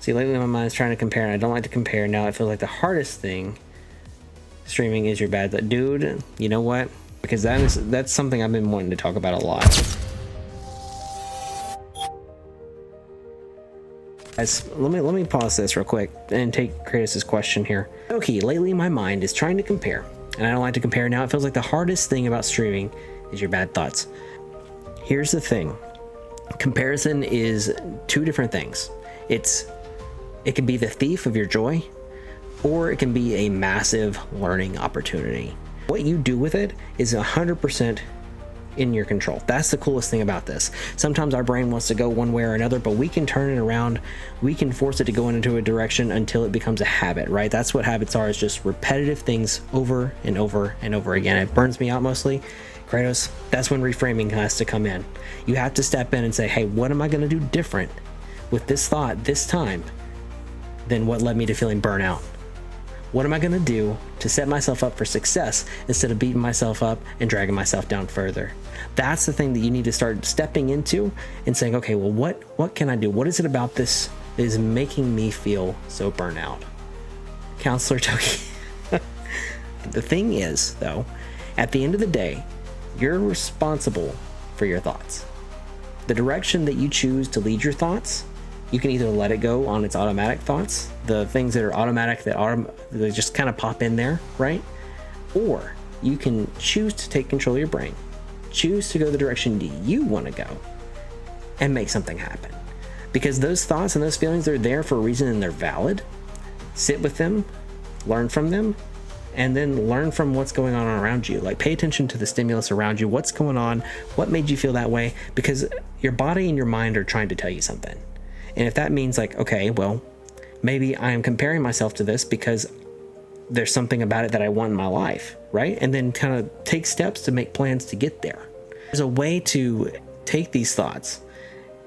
See, lately my mind's trying to compare, and I don't like to compare. Now it feels like the hardest thing streaming is your bad. Dude, you know what? Because that's something I've been wanting to talk about a lot. Guys, let me pause this real quick and take Kratos' question here. Okay, lately my mind is trying to compare, and I don't like to compare. Now it feels like the hardest thing about streaming is your bad thoughts. Here's the thing. Comparison is two different things. It can be the thief of your joy, or it can be a massive learning opportunity. What you do with it is 100% in your control. That's the coolest thing about this. Sometimes our brain wants to go one way or another, but we can turn it around. We can force it to go into a direction until it becomes a habit, right? That's what habits are, is just repetitive things over and over and over again. It burns me out mostly. Kratos, that's when reframing has to come in. You have to step in and say, hey, what am I going to do different with this thought this time than what led me to feeling burnout? What am I going to do to set myself up for success instead of beating myself up and dragging myself down further? That's the thing that you need to start stepping into and saying, okay, well, what can I do? What is it about this that is making me feel so burnout? Counselor Toki. The thing is, though, at the end of the day, you're responsible for your thoughts. The direction that you choose to lead your thoughts, you can either let it go on its automatic thoughts, the things that are automatic that just kind of pop in there, right? Or you can choose to take control of your brain, choose to go the direction that you want to go, and make something happen. Because those thoughts and those feelings are there for a reason, and they're valid. Sit with them, learn from them, and then learn from what's going on around you. Like, pay attention to the stimulus around you. What's going on? What made you feel that way? Because your body and your mind are trying to tell you something. And if that means like, okay, well, maybe I am comparing myself to this because there's something about it that I want in my life, right? And then kind of take steps to make plans to get there. There's a way to take these thoughts,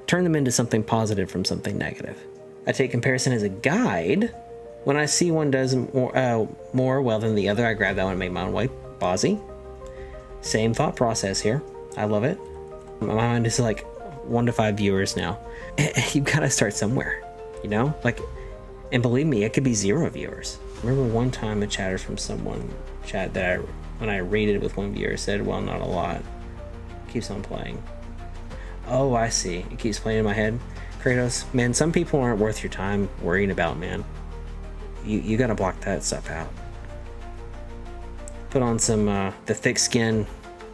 turn them into something positive from something negative. I take comparison as a guide. When I see one does more well than the other, I grab that one and make my own way. Ballsy. Same thought process here. I love it. My mind is like 1 to 5 viewers now. You've got to start somewhere, you know? Like, and believe me, it could be 0 viewers. I remember one time a chatter from someone that when I rated with one viewer said, well, not a lot. Keeps on playing. Oh, I see. It keeps playing in my head. Kratos, man, some people aren't worth your time worrying about, man. You got to block that stuff out. Put on some the thick skin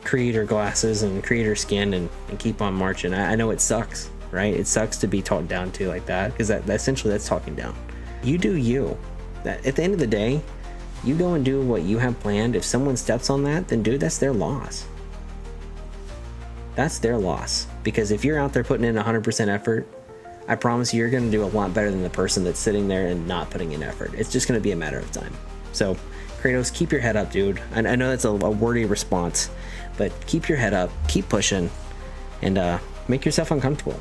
creator glasses and creator skin and keep on marching. I know it sucks, right? It sucks to be talked down to like that, because that essentially that's talking down. You do you. That at the end of the day, you go and do what you have planned. If someone steps on that, then dude, that's their loss. That's their loss. Because if you're out there putting in 100% effort, I promise you, you're going to do a lot better than the person that's sitting there and not putting in effort. It's just going to be a matter of time. So Kratos, keep your head up, dude. I know that's a wordy response, but keep your head up, keep pushing, and make yourself uncomfortable.